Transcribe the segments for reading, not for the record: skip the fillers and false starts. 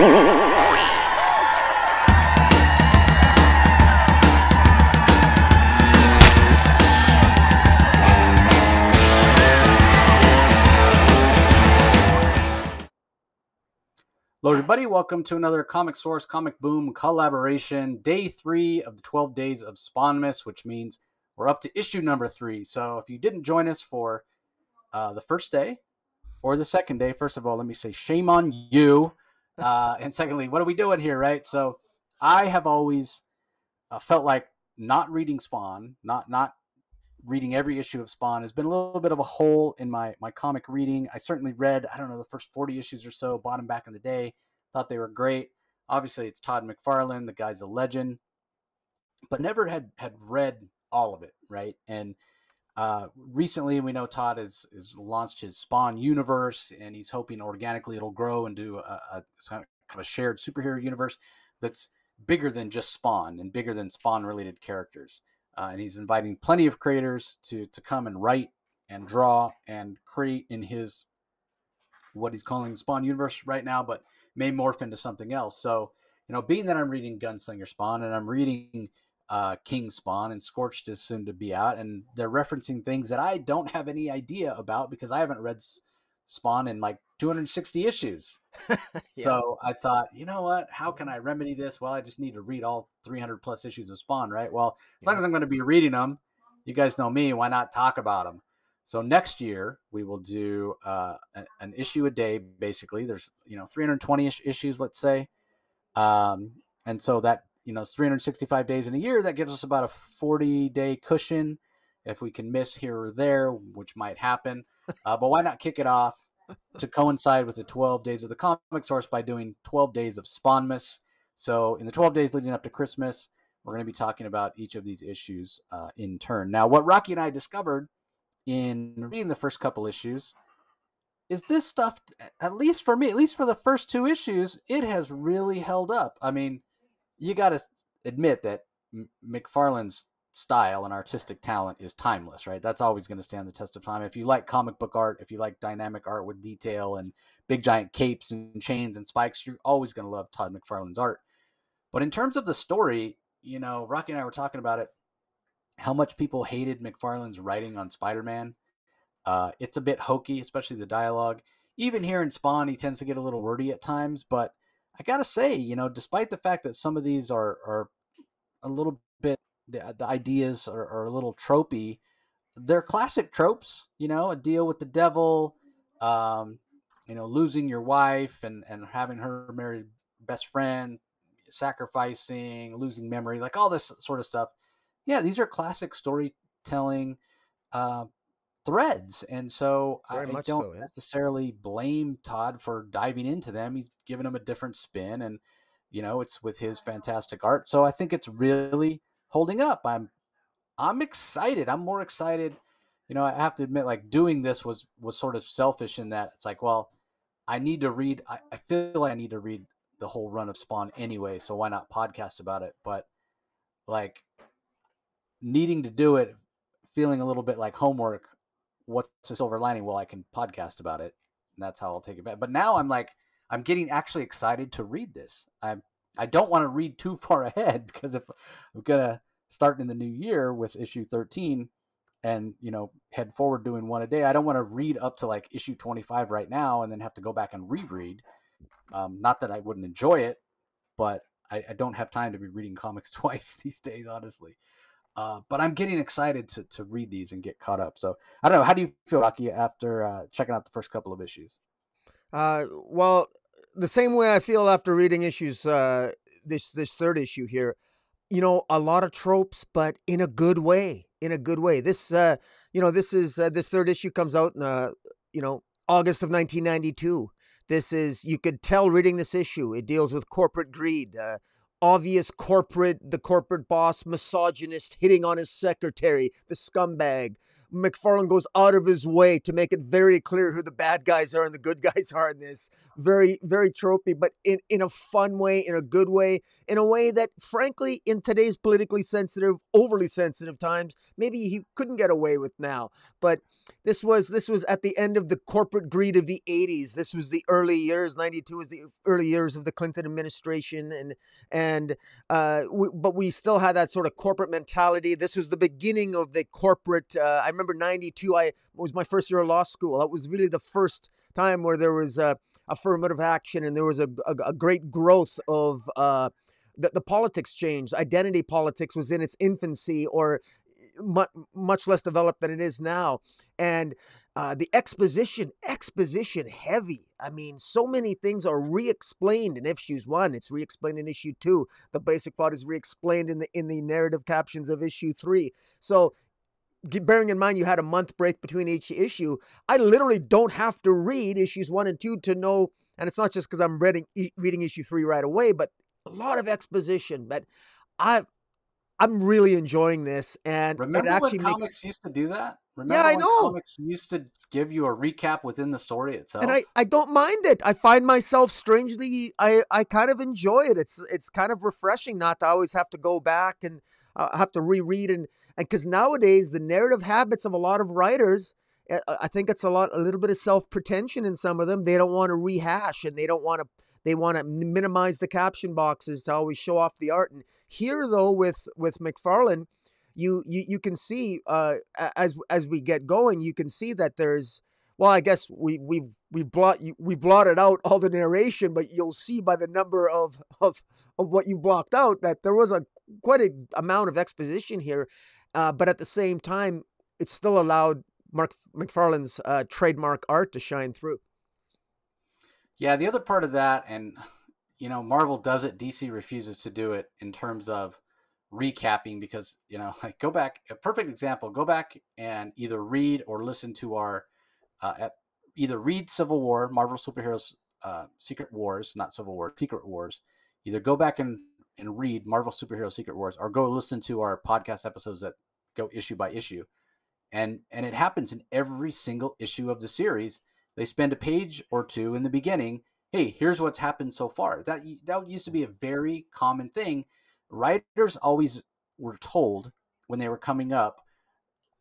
Hello, everybody. Welcome to another Comic Source Comic Boom collaboration, day 3 of the 12 Days of SpawnMas, which means we're up to issue number 3. So if you didn't join us for the first day or the second day, first of all, let me say shame on you. And secondly, what are we doing here, right? So I have always felt like not reading Spawn, not reading every issue of Spawn has been a little bit of a hole in my comic reading. I certainly read, I don't know, the first 40 issues or so, bought them back in the day, thought they were great. Obviously, it's Todd McFarlane, the guy's a legend, but never had read all of it, right? And recently, we know Todd has launched his Spawn universe, and he's hoping organically it'll grow into a kind of a shared superhero universe that's bigger than just Spawn and bigger than Spawn-related characters. And he's inviting plenty of creators to come and write and draw and create in his, what he's calling Spawn universe right now, but may morph into something else. So, you know, being that I'm reading Gunslinger Spawn and I'm reading King Spawn, and Scorched is soon to be out, and they're referencing things that I don't have any idea about because I haven't read Spawn in like 260 issues. Yeah. So I thought, you know what? How can I remedy this? Well, I just need to read all 300 plus issues of Spawn, right? Well, as long as I'm going to be reading them, you guys know me, why not talk about them? So next year we will do an issue a day, basically. There's, 320 issues, let's say. And so that, it's 365 days in a year. That gives us about a 40-day cushion if we can miss here or there, which might happen. But why not kick it off to coincide with the 12 days of the Comic Source by doing 12 days of SpawnMas. So in the 12 days leading up to Christmas, we're going to be talking about each of these issues in turn. Now, what Rocky and I discovered in reading the first couple issues is this stuff, at least for me, at least for the first 2 issues, it has really held up. I mean, you got to admit that McFarlane's style and artistic talent is timeless, right? That's always going to stand the test of time. If you like comic book art, if you like dynamic art with detail and big giant capes and chains and spikes, you're always going to love Todd McFarlane's art. But in terms of the story, Rocky and I were talking about it, how much people hated McFarlane's writing on Spider-Man. It's a bit hokey, especially the dialogue. Even here in Spawn, he tends to get a little wordy at times, but I gotta say, despite the fact that some of these are a little bit, the ideas are a little tropey, they're classic tropes, a deal with the devil, losing your wife and having her marry best friend, sacrificing, losing memory, like all this sort of stuff. Yeah, these are classic storytelling threads. And so I don't necessarily blame Todd for diving into them. He's given them a different spin, and, it's with his fantastic art. So I think it's really holding up. I'm excited. I'm more excited. I have to admit, like, doing this was sort of selfish in that it's like, well, I need to read. I feel like I need to read the whole run of Spawn anyway, so why not podcast about it? But like needing to do it, feeling a little bit like homework. What's the silver lining? Well, I can podcast about it, and that's how I'll take it back. But now I'm getting actually excited to read this. I don't want to read too far ahead, because if I'm gonna start in the new year with issue 13 and head forward doing one a day, I don't want to read up to like issue 25 right now and then have to go back and reread. Not that I wouldn't enjoy it, but I don't have time to be reading comics twice these days, honestly. But I'm getting excited to read these and get caught up. So I don't know. How do you feel, Rocky, after checking out the first couple of issues? Well, the same way I feel after reading issues, this third issue here. A lot of tropes, but in a good way. In a good way. This, this third issue comes out in, August of 1992. This is, you could tell reading this issue, it deals with corporate greed, obvious the corporate boss, misogynist, hitting on his secretary, the scumbag. McFarlane goes out of his way to make it very clear who the bad guys are and the good guys are in this. Very, very tropey, but in a fun way, in a good way, in a way that, frankly, in today's politically sensitive, overly sensitive times, maybe he couldn't get away with now. But This was at the end of the corporate greed of the 80s. This was the early years. 92 was the early years of the Clinton administration, but we still had that sort of corporate mentality. This was the beginning of the corporate. I remember 92. It was my first year of law school. That was really the first time where there was affirmative action, and there was a great growth of the politics changed. Identity politics was in its infancy, or much less developed than it is now. And the exposition heavy. I mean, so many things are re-explained in issues 1. It's re-explained in issue 2. The basic plot is re-explained in the narrative captions of issue 3. So, bearing in mind you had a month break between each issue, I literally don't have to read issues 1 and 2 to know. And it's not just because I'm reading issue 3 right away, but a lot of exposition. But I'm really enjoying this, and Remember it actually when makes. comics used to do that? Yeah, Remember I when know. comics used to give you a recap within the story itself? And I don't mind it. I find myself strangely, I kind of enjoy it. It's kind of refreshing not to always have to go back and have to reread, and because nowadays the narrative habits of a lot of writers, I think it's a little bit of self-pretension in some of them. They don't want to rehash, and they want to minimize the caption boxes to always show off the art. And here, though, with McFarlane, you can see as we get going, you can see that there's, well, I guess we blotted out all the narration, but you'll see by the number of what you blocked out that there was quite a amount of exposition here, but at the same time, it still allowed Mark McFarlane's trademark art to shine through. Yeah, the other part of that, and Marvel does it, DC refuses to do it in terms of recapping, because like, go back, a perfect example, go back and either read or listen to our either read Civil War, Marvel Superheroes Secret Wars, not Civil War, Secret Wars. Either go back and read Marvel Superhero Secret Wars, or go listen to our podcast episodes that go issue by issue. And it happens in every single issue of the series. They spend a page or two in the beginning. Hey, here's what's happened so far. That used to be a very common thing. Writers always were told when they were coming up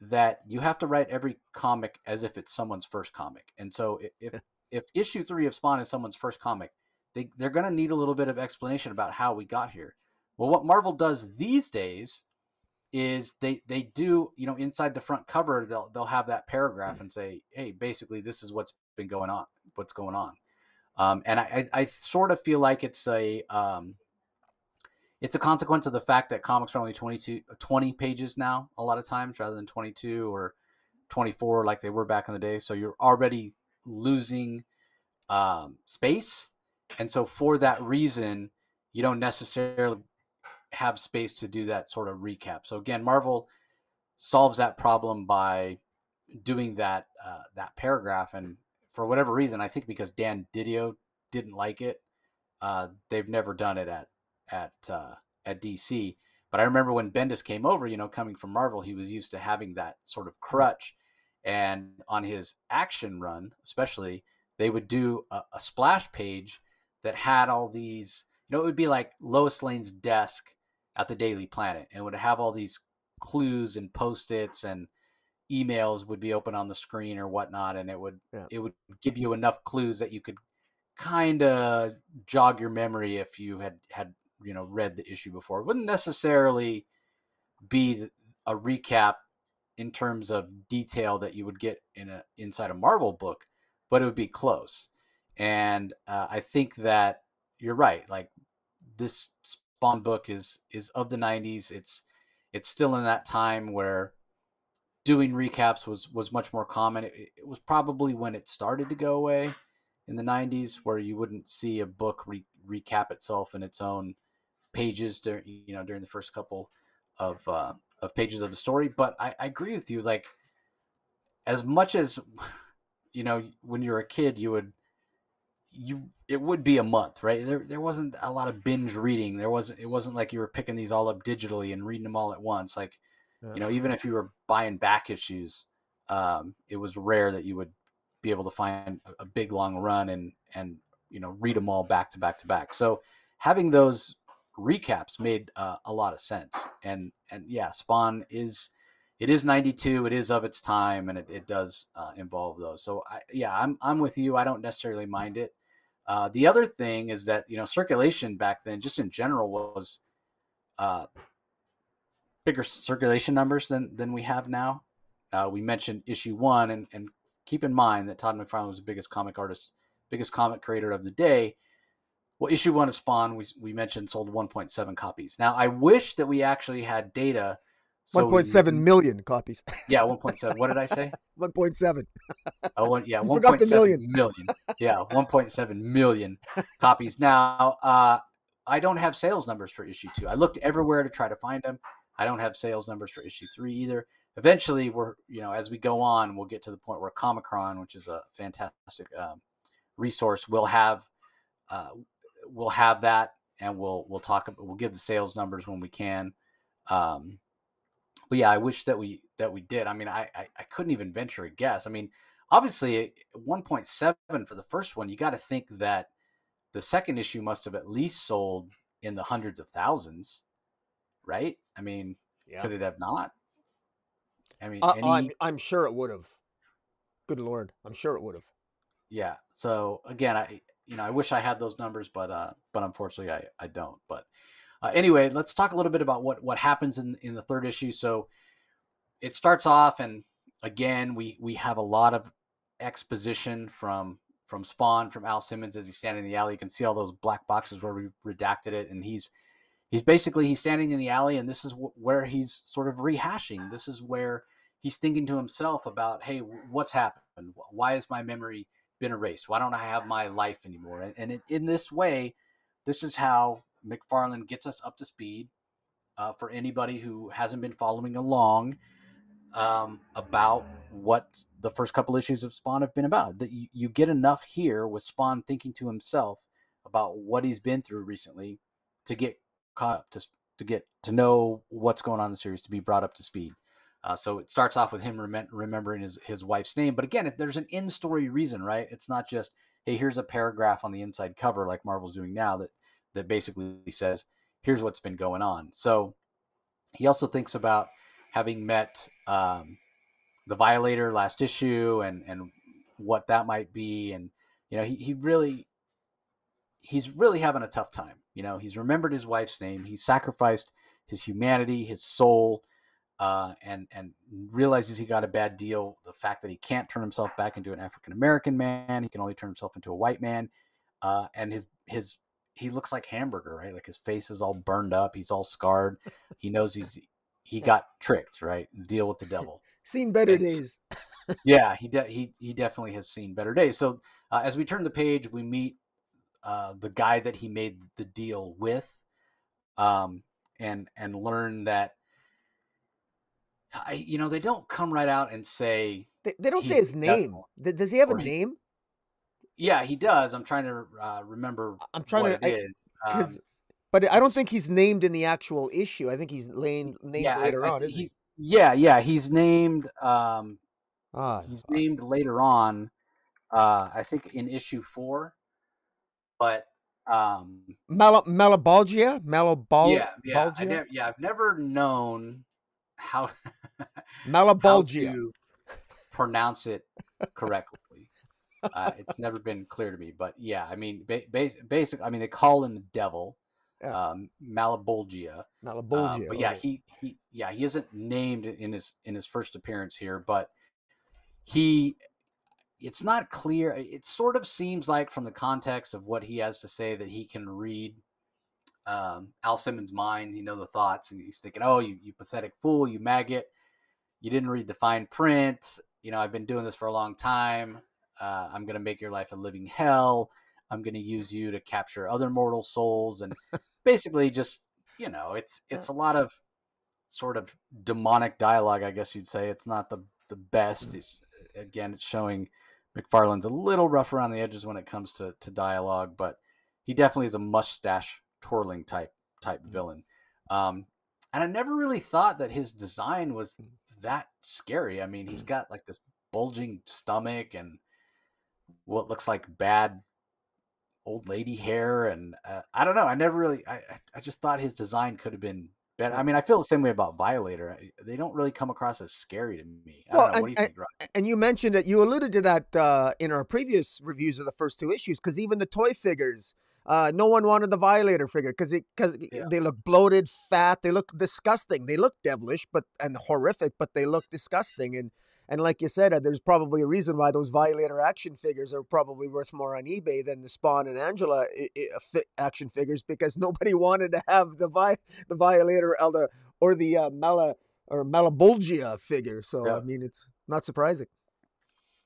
that you have to write every comic as if it's someone's first comic. And so if issue 3 of Spawn is someone's first comic, they're going to need a little bit of explanation about how we got here. Well, what Marvel does these days is they do, inside the front cover, they'll have that paragraph and say, hey, basically this is what's going on. And I sort of feel like it's a consequence of the fact that comics are only 20 pages now, a lot of times, rather than 22 or 24 like they were back in the day. So you're already losing space. And so for that reason, you don't necessarily have space to do that sort of recap. So again, Marvel solves that problem by doing that paragraph. And for whatever reason, I think because Dan Didio didn't like it, they've never done it at DC. But I remember when Bendis came over, coming from Marvel, he was used to having that sort of crutch. And on his action run, especially, they would do a splash page that had all these, it would be like Lois Lane's desk at the Daily Planet, and would have all these clues and Post-its, and emails would be open on the screen or whatnot. And it would give you enough clues that you could kind of jog your memory if you had read the issue before. It wouldn't necessarily be a recap in terms of detail that you would get inside a Marvel book, but it would be close. And I think that you're right. Like, this Spawn book is of the 90s. It's still in that time where doing recaps was much more common. It was probably when it started to go away in the 90s, where you wouldn't see a book recap itself in its own pages during the first couple of pages of the story. But I agree with you. Like, as much as when you're a kid, it would be a month, right? There wasn't a lot of binge reading. It wasn't like you were picking these all up digitally and reading them all at once. Like, even if you were buying back issues, it was rare that you would be able to find a big long run and read them all back to back to back. So having those recaps made a lot of sense. And yeah, Spawn is it is 92. It is of its time, and it does involve those. So I'm with you. I don't necessarily mind it. The other thing is that circulation back then, just in general, was uh, bigger circulation numbers than we have now. We mentioned issue 1, and keep in mind that Todd McFarlane was the biggest comic artist, biggest comic creator of the day. Well, issue 1 of Spawn, we mentioned, sold 1.7 copies. Now, I wish that we actually had data. So 1.7 million copies. Yeah, 1.7. What did I say? 1.7. Oh, yeah, You forgot the 1.7 million. million. Yeah, 1.7 million copies. Now, I don't have sales numbers for issue 2. I looked everywhere to try to find them. I don't have sales numbers for issue 3 either. Eventually, as we go on, we'll get to the point where Comicron, which is a fantastic resource, will have that, and we'll give the sales numbers when we can. But yeah, I wish that we did. I mean, I couldn't even venture a guess. I mean, obviously 1.7 for the first one, you got to think that the second issue must have at least sold in the hundreds of thousands, right? I mean, Yeah. could it have not? I mean, I'm sure it would have. Good Lord, I'm sure it would have. yeah. So again, I wish I had those numbers, but unfortunately I don't. But anyway, let's talk a little bit about what happens in the third issue. So it starts off, and again, we have a lot of exposition from Spawn, from Al Simmons as he's standing in the alley. You can see all those black boxes where we redacted it, and he's standing in the alley, and this is where he's sort of rehashing. This is where he's thinking to himself about, hey, what's happened? Why has my memory been erased? Why don't I have my life anymore? And in this way, this is how McFarlane gets us up to speed. For anybody who hasn't been following along, about what the first couple issues of Spawn have been about. That you get enough here with Spawn thinking to himself about what he's been through recently to get caught up, to get to know what's going on in the series, to be brought up to speed. So it starts off with him remembering his wife's name. But again, there's an in-story reason, right? It's not just, hey, here's a paragraph on the inside cover like Marvel's doing now that basically says, here's what's been going on. So he also thinks about having met the Violator last issue, and what that might be. And he's really having a tough time. He's remembered his wife's name. He sacrificed his humanity, his soul, and realizes he got a bad deal. The fact that he can't turn himself back into an African American man, he can only turn himself into a white man. And he looks like Hamburger, right? Like his face is all burned up. He's all scarred. He knows he got tricked, right? Deal with the devil. Seen better days. Yeah, he definitely has seen better days. So as we turn the page, we meet the guy that he made the deal with, and learn that they don't come right out and say They don't say he's his the name. devil, Does he have a or name? yeah, he does. I'm trying to remember I'm trying what to, it is. but I don't It's think he's named in the actual issue. I think he's named yeah, later on, isn't he? he's named. Ah, He's named later on. I think in issue 4, but Malabalgia, Malabalgia, I've never known how how Malabalgia. to pronounce it correctly. It's never been clear to me, but yeah, I mean, basic. I mean, they call him the devil, Yeah, Malabolgia. Malabalgia. But yeah, Okay. he isn't named in his first appearance here, but he it's not clear. It sort of seems like, from the context of what he has to say, that he can read Al Simmons' mind. The thoughts, and he's thinking, "Oh, you pathetic fool, you maggot! You didn't read the fine print. I've been doing this for a long time. I'm gonna make your life a living hell. I'm gonna use you to capture other mortal souls." And basically, just it's a lot of sort of demonic dialogue, I guess you'd say. It's not the best. It's showing McFarlane's a little rough around the edges when it comes to dialogue, but he definitely is a mustache twirling type villain. And I never really thought that his design was that scary. I mean, he's got like this bulging stomach and what looks like bad old lady hair, and I don't know. I never really. I just thought his design could have been better. Yeah. I mean, I feel the same way about Violator. They don't really come across as scary to me. I don't Well, know. What do you think, Rob? and you mentioned it. You alluded to that in our previous reviews of the first two issues, because even the toy figures, no one wanted the Violator figure because Yeah. they look bloated, fat. They look disgusting. They look devilish, and horrific, but they look disgusting. And like you said, there's probably a reason why those Violator action figures are probably worth more on eBay than the Spawn and Angela action figures, because nobody wanted to have the Violator or the Malabulgia figure. So Yeah. I mean, it's not surprising.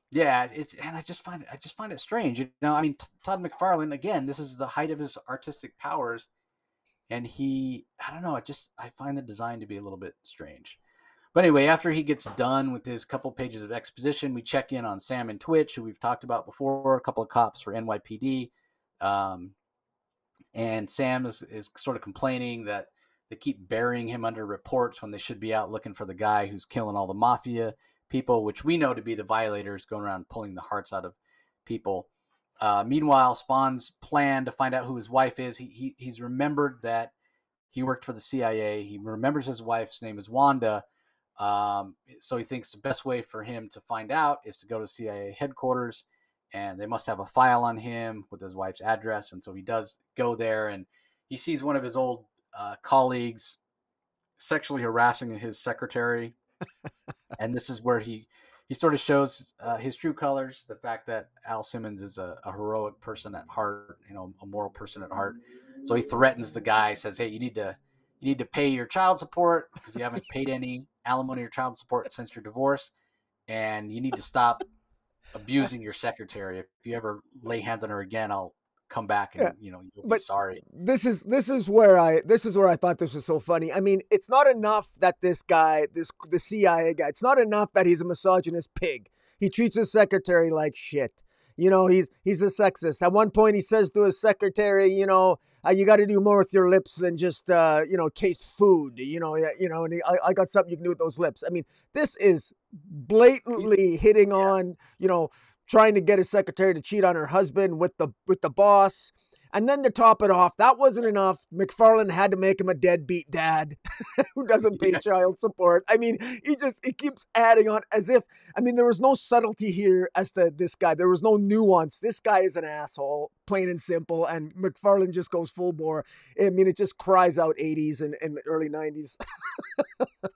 Yeah, and I just find it strange. I mean, Todd McFarlane, again, this is the height of his artistic powers, and I don't know, I find the design to be a little bit strange. But anyway, after he gets done with his couple pages of exposition, we check in on Sam and Twitch, who we've talked about before, a couple of cops for NYPD. And Sam is sort of complaining that they keep burying him under reports when they should be out looking for the guy who's killing all the mafia people, which we know to be the Violators, going around pulling the hearts out of people. Meanwhile, Spawn's plan to find out who his wife is, he's remembered that he worked for the CIA. He remembers his wife's name is Wanda. So he thinks the best way for him to find out is to go to CIA headquarters, and they must have a file on him with his wife's address. And so he does go there, and he sees one of his old colleagues sexually harassing his secretary. And this is where he sort of shows his true colors, the fact that Al Simmons is a heroic person at heart, a moral person at heart. So he threatens the guy, says, hey, you need to pay your child support because you haven't paid any alimony or child support since your divorce, and you need to stop abusing your secretary. If you ever lay hands on her again, I'll come back and you'll be sorry. This is where I thought this was so funny. I mean, it's not enough that this guy, the CIA guy, it's not enough that he's a misogynist pig. He treats his secretary like shit. He's a sexist. At one point, he says to his secretary, you got to do more with your lips than just taste food. And I got something you can do with those lips. I mean, this is blatantly hitting on trying to get his secretary to cheat on her husband with the boss. And then to top it off, that wasn't enough. McFarlane had to make him a deadbeat dad who doesn't pay child support. I mean, he keeps adding on as if, there was no subtlety here as to this guy. There was no nuance. This guy is an asshole, plain and simple. And McFarlane just goes full bore. I mean, it just cries out 80s and early 90s.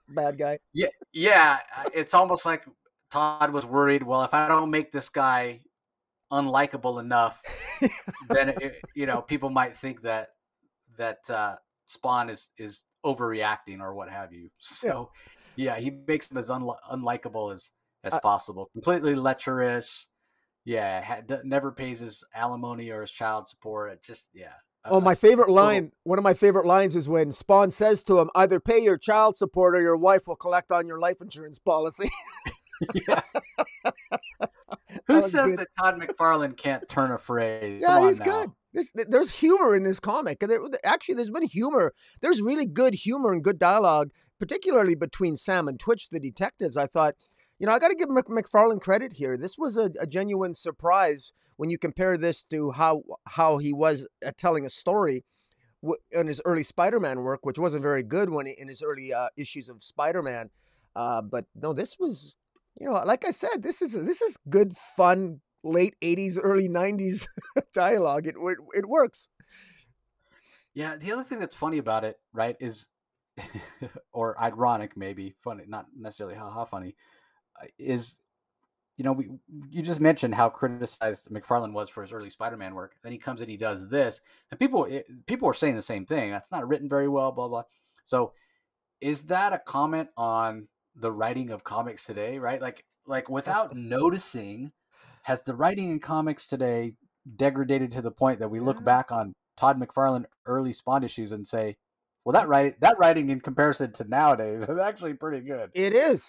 Bad guy. Yeah. It's almost like Todd was worried, well, if I don't make this guy unlikable enough, then people might think that Spawn is overreacting or what have you. So he makes him as unlikable as possible. Completely lecherous. Never pays his alimony or his child support. It just my favorite line, one of my favorite lines is when Spawn says to him, either pay your child support or your wife will collect on your life insurance policy. Yeah. Who says that Todd McFarlane can't turn a phrase? Yeah, he's good. There's humor in this comic. Actually, there's been humor. There's really good humor and good dialogue, particularly between Sam and Twitch, the detectives. I thought, I got to give McFarlane credit here. This was a genuine surprise when you compare this to how he was at telling a story in his early Spider-Man work, which wasn't very good in his early issues of Spider-Man. But no, this was, like I said, this is good, fun, late 80s, early 90s dialogue. It works. Yeah, the other thing that's funny about it, right, is, or ironic maybe, funny, not necessarily how funny, is, you just mentioned how criticized McFarlane was for his early Spider-Man work. Then he comes and he does this, and people are saying the same thing. That's not written very well, blah, blah. So is that a comment on the writing of comics today, right? Like without noticing, has the writing in comics today degraded to the point that we look back on Todd McFarlane early Spawn issues and say, well, that writing in comparison to nowadays is actually pretty good. It is.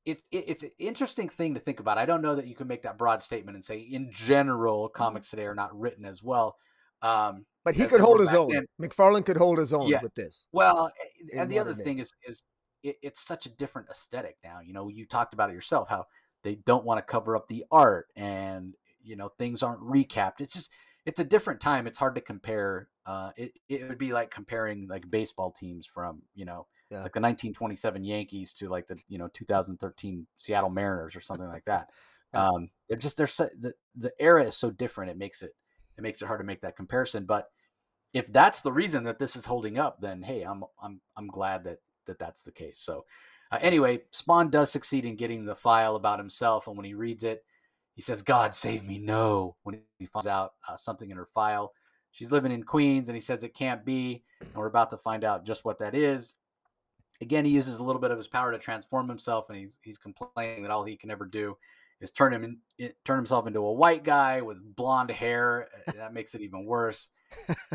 It's an interesting thing to think about. I don't know that you can make that broad statement and say in general comics today are not written as well. But he could hold his own. McFarlane could hold his own with this. Well, and the other thing is it's such a different aesthetic now. You talked about it yourself, how they don't want to cover up the art and, things aren't recapped. it's a different time. It's hard to compare. It would be like comparing like baseball teams from, Yeah. like the 1927 Yankees to like the 2013 Seattle Mariners or something like that. Yeah. The era is so different. It makes it hard to make that comparison. But if that's the reason that this is holding up, then hey, I'm glad that that's the case. So anyway, Spawn does succeed in getting the file about himself, and when he reads it, he says, "God save me, no!" When he finds out something in her file, she's living in Queens, and he says it can't be, and we're about to find out just what that is. Again, he uses a little bit of his power to transform himself, and he's complaining that all he can ever do is turn himself into a white guy with blonde hair. That makes it even worse.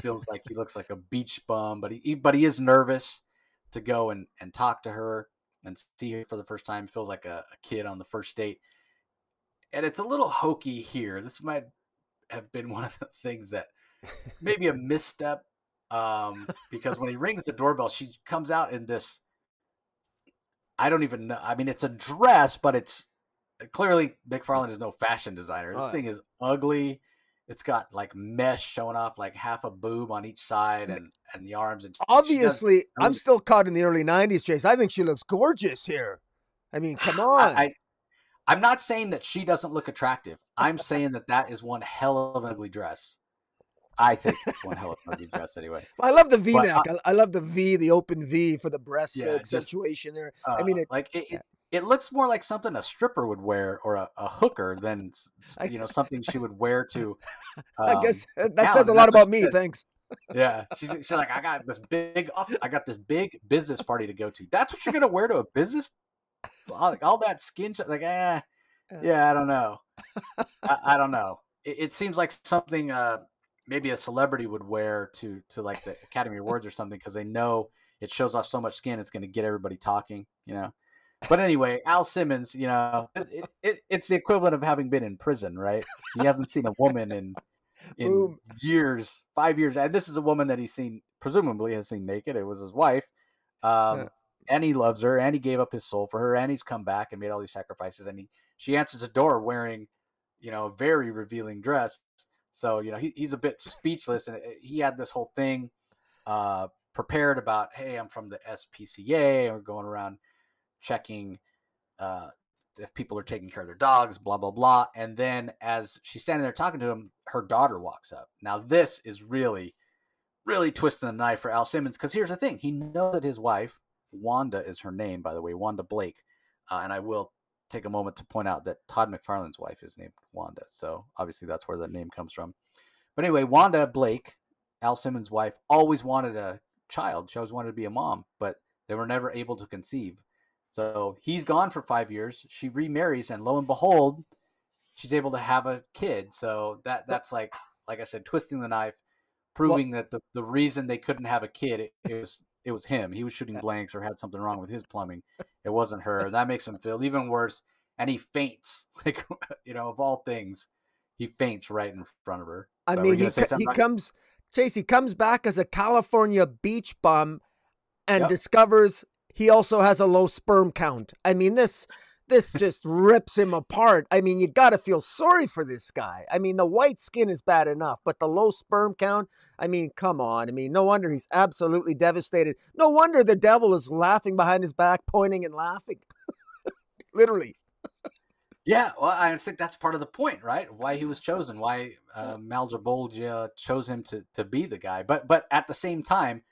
Feels like he looks like a beach bum, but he is nervous to go and talk to her and see her for the first time. Feels like a kid on the first date, and it's a little hokey here. This might have been one of the things that maybe a misstep, because when he rings the doorbell, she comes out in this. I don't even know. I mean, it's a dress, but it's clearly McFarlane is no fashion designer. This thing is ugly. It's got like mesh showing off like half a boob on each side and the arms. And Obviously, I'm still caught in the early 90s, Jace. I think she looks gorgeous here. I mean, come on. I'm not saying that she doesn't look attractive. I'm saying that is one hell of an ugly dress. I think it's one hell of an ugly dress anyway. I love the V-neck. I love the V, the open V for the breast accentuation there. I mean, it looks more like something a stripper would wear or a hooker than something she would wear to. I guess that says a lot about me. Thanks. Yeah, she's like, I got this big business party to go to. That's what you're gonna wear to a business? All that skin, like, yeah, I don't know. I don't know. It seems like something maybe a celebrity would wear to like the Academy Awards or something, because they know it shows off so much skin, it's going to get everybody talking, But anyway, Al Simmons, it's the equivalent of having been in prison, right? He hasn't seen a woman in years, 5 years. And this is a woman that presumably has seen naked. It was his wife. And he loves her, and he gave up his soul for her, and he's come back and made all these sacrifices. And she answers the door wearing, a very revealing dress. So, he's a bit speechless, and he had this whole thing prepared about, hey, I'm from the SPCA, and we're going around checking if people are taking care of their dogs, blah, blah, blah. And then as she's standing there talking to him, her daughter walks up. Now, this is really, really twisting the knife for Al Simmons, because here's the thing. He knows that his wife, Wanda is her name, by the way, Wanda Blake, and I will take a moment to point out that Todd McFarlane's wife is named Wanda. So obviously that's where the name comes from. But anyway, Wanda Blake, Al Simmons' wife, always wanted a child. She always wanted to be a mom, but they were never able to conceive. So he's gone for 5 years. She remarries, and lo and behold, she's able to have a kid. So that's like I said, twisting the knife, proving that the reason they couldn't have a kid, it was him. He was shooting blanks or had something wrong with his plumbing. It wasn't her. That makes him feel even worse. And he faints, like, of all things, he faints right in front of her. I mean, he comes back as a California beach bum and discovers he also has a low sperm count. I mean, this just rips him apart. I mean, you got to feel sorry for this guy. I mean, the white skin is bad enough, but the low sperm count, I mean, come on. I mean, no wonder he's absolutely devastated. No wonder the devil is laughing behind his back, pointing and laughing. Literally. Yeah, well, I think that's part of the point, right? Why he was chosen, why Malbolgia chose him to be the guy. But at the same time,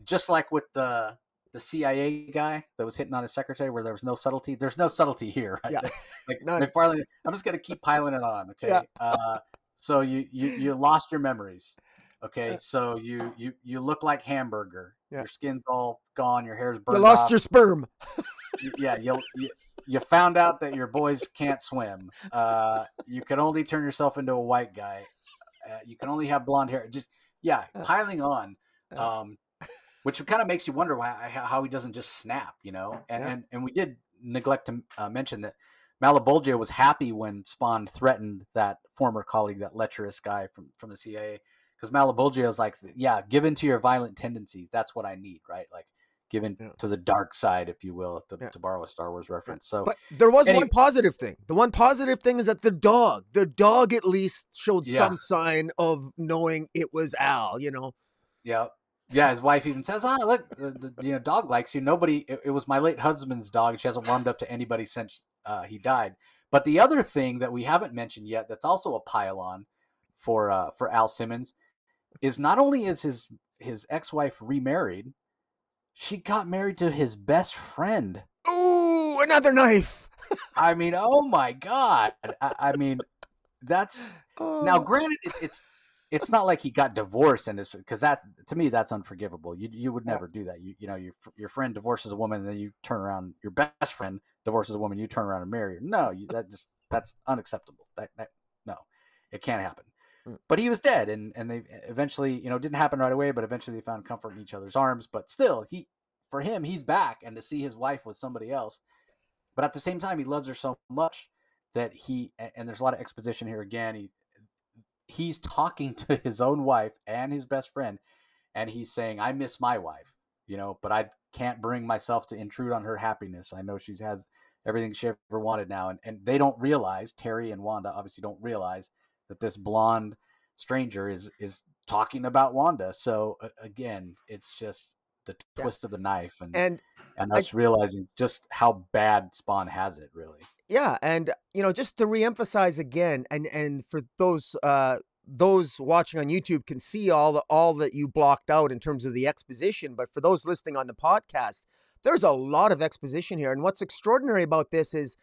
just like with the CIA guy that was hitting on his secretary, where there was no subtlety, there's no subtlety here. Right? Yeah. Like McFarlane, I'm just gonna keep piling it on. Okay. Yeah. So you lost your memories. Okay. Yeah. So you look like hamburger. Yeah. Your skin's all gone. Your hair's burned. You lost your sperm. Yeah. You found out that your boys can't swim. You can only turn yourself into a white guy. You can only have blonde hair. Just piling on. Which kind of makes you wonder how he doesn't just snap, And we did neglect to mention that Malbolgia was happy when Spawn threatened that former colleague, that lecherous guy from the CIA, because Malbolgia is like, give in to your violent tendencies. That's what I need, right? Like, given Yeah. to the dark side, if you will, Yeah. to borrow a Star Wars Yeah. reference. So, But there was anyway, one positive thing. The one positive thing is that the dog at least showed yeah, some sign of knowing it was Al, you know? yeah, yeah. His wife even says, "Ah, look, the dog likes you." Nobody. It was my late husband's dog. She hasn't warmed up to anybody since he died. But the other thing that we haven't mentioned yet, that's also a pile-on for Al Simmons, is not only is his ex-wife remarried, she got married to his best friend. Ooh, another knife. I mean, oh my God. I mean, that's now Oh, granted it's not like he got divorced and because that to me that's unforgivable. You would yeah. never do that. Your friend divorces a woman and then you turn around, your best friend divorces a woman, you turn around and marry her. No, that's unacceptable. That no, it can't happen. Mm. But he was dead, and they eventually, it didn't happen right away, but eventually they found comfort in each other's arms. But still, for him, he's back, and to see his wife with somebody else, but at the same time, he loves her so much that and there's a lot of exposition here again. He's talking to his own wife and his best friend, and he's saying, "I miss my wife, but I can't bring myself to intrude on her happiness. I know she has everything she ever wanted now." And they don't realize, Terry and Wanda obviously don't realize that this blonde stranger is talking about Wanda. So again, it's just the Yeah. twist of the knife, And and I, us realizing just how bad Spawn has it, really. yeah, and just to reemphasize again, and for those watching on YouTube can see all that you blocked out in terms of the exposition, but for those listening on the podcast, there's a lot of exposition here. And what's extraordinary about this is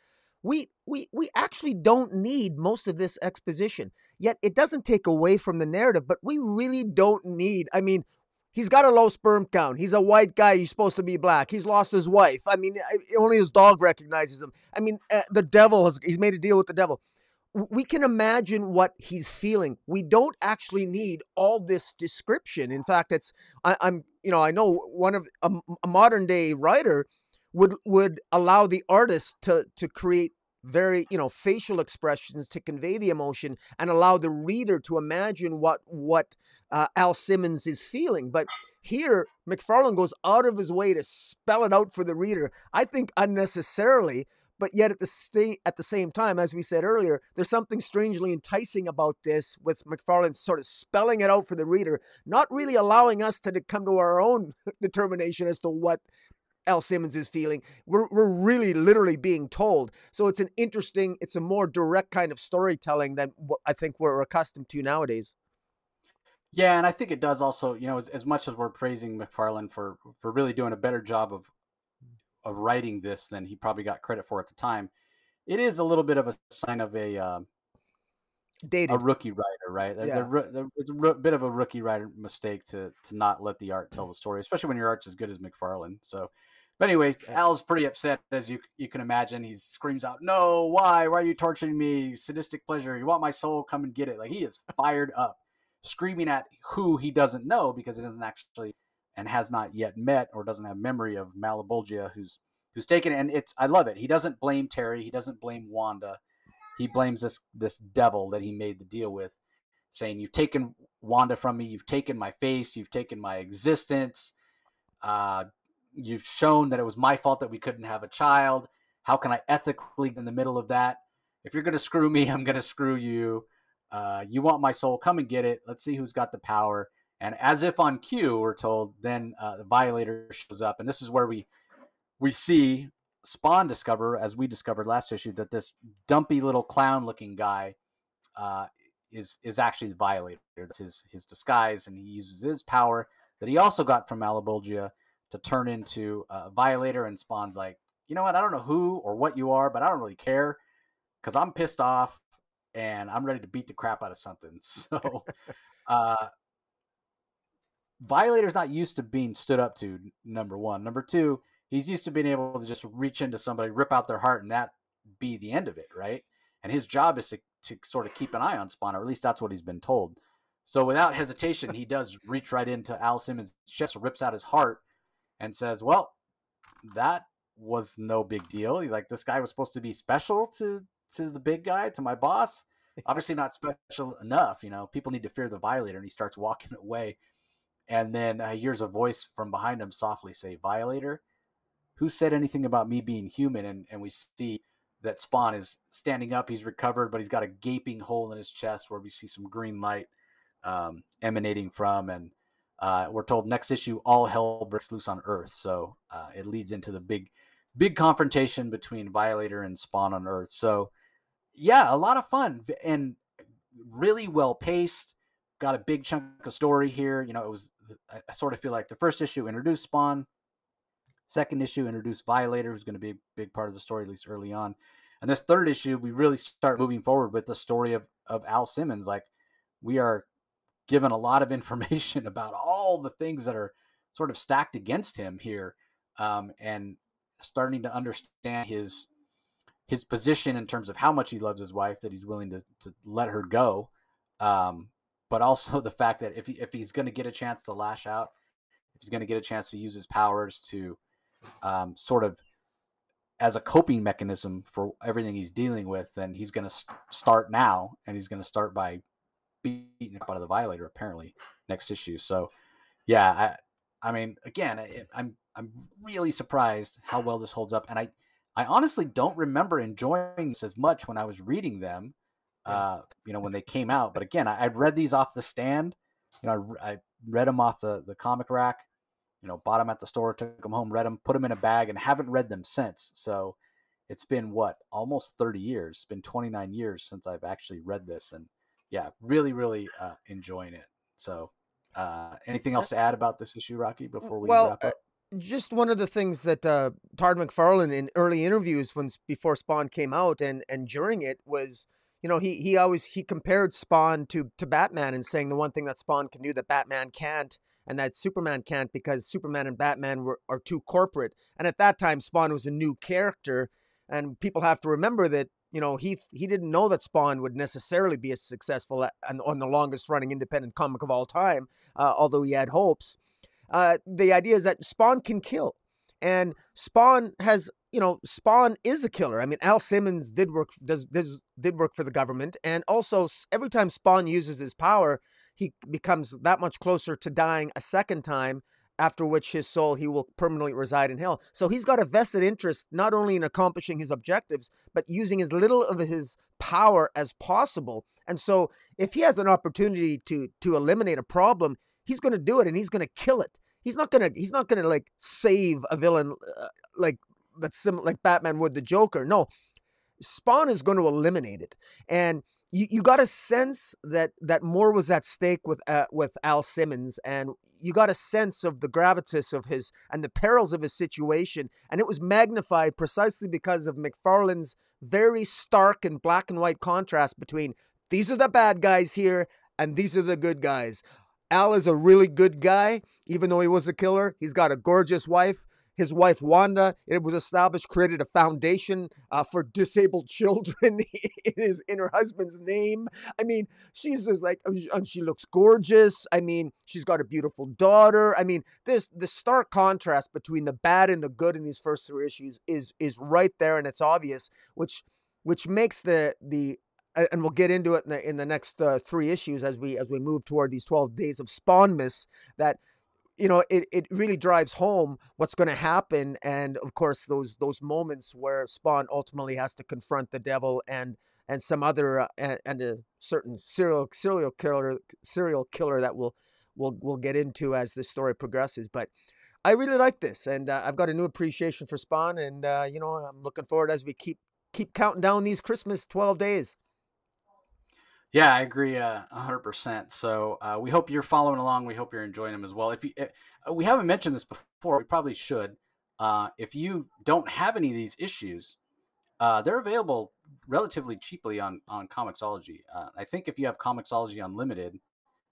we actually don't need most of this exposition. Yet it doesn't take away from the narrative, but we really don't need. I mean, he's got a low sperm count. He's a white guy. He's supposed to be black. He's lost his wife. I mean, only his dog recognizes him. I mean, the devil he's made a deal with the devil. We can imagine what he's feeling. We don't actually need all this description. In fact, I know one of a modern day writer would allow the artist to create very facial expressions to convey the emotion and allow the reader to imagine what Al Simmons is feeling. But here, McFarlane goes out of his way to spell it out for the reader, I think unnecessarily, but yet at the same time, as we said earlier, there's something strangely enticing about this, with McFarlane sort of spelling it out for the reader, not really allowing us to come to our own determination as to what Al Simmons is feeling. We're really literally being told. So it's it's a more direct kind of storytelling than what I think we're accustomed to nowadays. Yeah, and I think it does also, as much as we're praising McFarlane for really doing a better job of writing this than he probably got credit for at the time, it is a little bit of a sign of a Dated. rookie writer, right? Yeah. It's a bit of a rookie writer mistake to not let the art tell the story, especially when your art's as good as McFarlane. So, but anyway, Yeah. Al's pretty upset, as you can imagine. He screams out, "No! Why? Why are you torturing me? Sadistic pleasure! You want my soul? Come and get it!" Like, he is fired up, screaming at who he doesn't know, because he doesn't actually and has not yet met or doesn't have memory of Malebolgia, who's taken it. And I love it. He doesn't blame Terry. He doesn't blame Wanda. He blames this devil that he made the deal with, saying, "You've taken Wanda from me. You've taken my face. You've taken my existence. Uh, you've shown that it was my fault that we couldn't have a child. How can I ethically, in the middle of that? If you're going to screw me, I'm going to screw you. You want my soul? Come and get it. Let's see who's got the power." And as if on cue, we're told, then the Violator shows up. And this is where we see Spawn discover, as we discovered last issue, that this dumpy little clown-looking guy uh, is actually the Violator. That's his disguise, and he uses his power that he also got from Malebolgia to turn into a Violator. And Spawn's like, "You know what? I don't know who or what you are, but I don't really care, because I'm pissed off and I'm ready to beat the crap out of something." So uh, Violator's not used to being stood up to, number one. Number two, he's used to being able to just reach into somebody, rip out their heart, and that be the end of it, right? And his job is to sort of keep an eye on Spawn, or at least that's what he's been told. So without hesitation, he does reach right into Al Simmons' chest, rips out his heart, and says, "Well, that was no big deal." He's like, "This guy was supposed to be special to the big guy, to my boss. Obviously not special enough. People need to fear the Violator." And he starts walking away. And then he hears a voice from behind him softly say, "Violator, who said anything about me being human?" And we see that Spawn is standing up. He's recovered, but he's got a gaping hole in his chest where we see some green light emanating from. And we're told next issue, all hell breaks loose on Earth. So it leads into the big confrontation between Violator and Spawn on Earth. So yeah, a lot of fun and really well paced. Got a big chunk of story here. You know, it was, I sort of feel like the first issue introduced Spawn, second issue introduced Violator, who's going to be a big part of the story, at least early on. And this third issue, we really start moving forward with the story of Al Simmons. Like, we are given a lot of information about all the things that are sort of stacked against him here, and starting to understand his position in terms of how much he loves his wife, that he's willing to let her go. But also the fact that if he's going to get a chance to lash out, if he's going to get a chance to use his powers to sort of as a coping mechanism for everything he's dealing with, then he's going to start now, and he's going to start by beating up out of the Violator apparently next issue. So yeah, I mean, again, I'm really surprised how well this holds up, and I honestly don't remember enjoying this as much when I was reading them, you know, when they came out. But again, I'd read these off the stand. You know, I read them off the comic rack. You know, bought them at the store, took them home, read them, put them in a bag, and haven't read them since. So it's been almost 30 years. It's been 29 years since I've actually read this, and yeah, really enjoying it. So, anything else to add about this issue, Rocky, before we Well, wrap up? just one of the things that Todd McFarlane in early interviews before Spawn came out and during it was, you know, he compared Spawn to Batman and saying the one thing that Spawn can do that Batman can't and that Superman can't, because Superman and Batman are too corporate. And at that time, Spawn was a new character, and people have to remember that, you know, he didn't know that Spawn would necessarily be as successful on the longest running independent comic of all time, although he had hopes. The idea is that Spawn can kill, and Spawn has, you know, Spawn is a killer. I mean, Al Simmons did work for the government, and also every time Spawn uses his power, he becomes that much closer to dying a second time, after which his soul, he will permanently reside in hell. So he's got a vested interest not only in accomplishing his objectives, but using as little of his power as possible. And so if he has an opportunity to eliminate a problem, he's going to do it, and he's going to kill it. He's not going to like save a villain like Batman would the Joker. No, Spawn is going to eliminate it. And you got a sense that more was at stake with Al Simmons, and you got a sense of the gravitas of his and the perils of his situation, and it was magnified precisely because of McFarlane's very stark and black and white contrast between these are the bad guys here and these are the good guys. Al is a really good guy, even though he was a killer. He's got a gorgeous wife. His wife, Wanda, it was established, created a foundation for disabled children in her husband's name. I mean, she's just like, and she looks gorgeous. I mean, she's got a beautiful daughter. I mean, the stark contrast between the bad and the good in these first three issues is right there, and it's obvious, which makes the and we'll get into it in the next three issues as we move toward these 12 days of SpawnMas, that, you know, it really drives home what's going to happen. And of course, those moments where Spawn ultimately has to confront the devil and some other and a certain serial killer that we'll get into as the story progresses. But I really like this, and I've got a new appreciation for Spawn, and you know, I'm looking forward as we keep counting down these Christmas 12 days. Yeah, I agree 100%. So we hope you're following along. We hope you're enjoying them as well. We haven't mentioned this before, we probably should. If you don't have any of these issues, they're available relatively cheaply on Comixology. I think if you have Comixology Unlimited,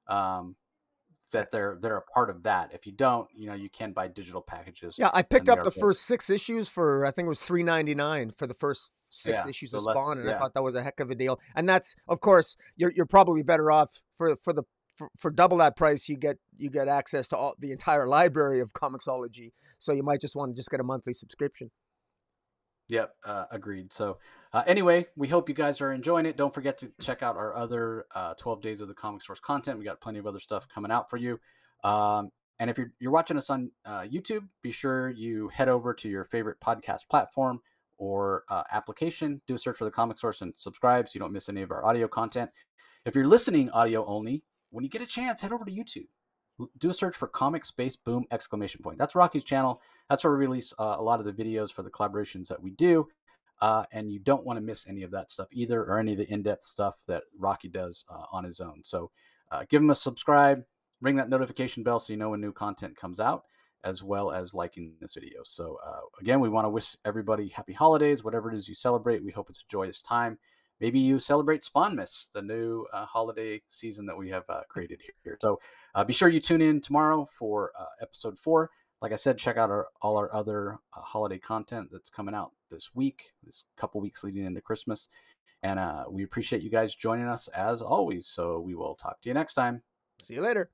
that they're a part of that. If you don't, you know, you can buy digital packages. Yeah, I And picked they up are the available. first 6 issues for, I think it was $3.99 for the first 6 Yeah, issues so of less. Spawn, and I Yeah, thought that was a heck of a deal. And that's, of course, you're probably better off for double that price. You get access to all the entire library of Comixology, so you might just want to just get a monthly subscription. yep, agreed. So anyway, we hope you guys are enjoying it. Don't forget to check out our other 12 Days of the Comic Source content. We got plenty of other stuff coming out for you. And if you're watching us on YouTube, be sure you head over to your favorite podcast platform or application. Do a search for the Comic Source and subscribe so you don't miss any of our audio content. If you're listening audio only, when you get a chance, head over to YouTube. Do a search for Comic Space Boom exclamation point. That's Rocky's channel. That's where we release a lot of the videos for the collaborations that we do. And you don't want to miss any of that stuff either, or any of the in-depth stuff that Rocky does on his own. So give him a subscribe, ring that notification bell so you know when new content comes out, as well as liking this video. So again, we want to wish everybody happy holidays, whatever it is you celebrate. We hope it's a joyous time. Maybe you celebrate SpawnMas, the new holiday season that we have created here. So be sure you tune in tomorrow for episode 4. Like I said, check out all our other holiday content that's coming out this week, this couple weeks leading into Christmas. And we appreciate you guys joining us as always. So we will talk to you next time. See you later.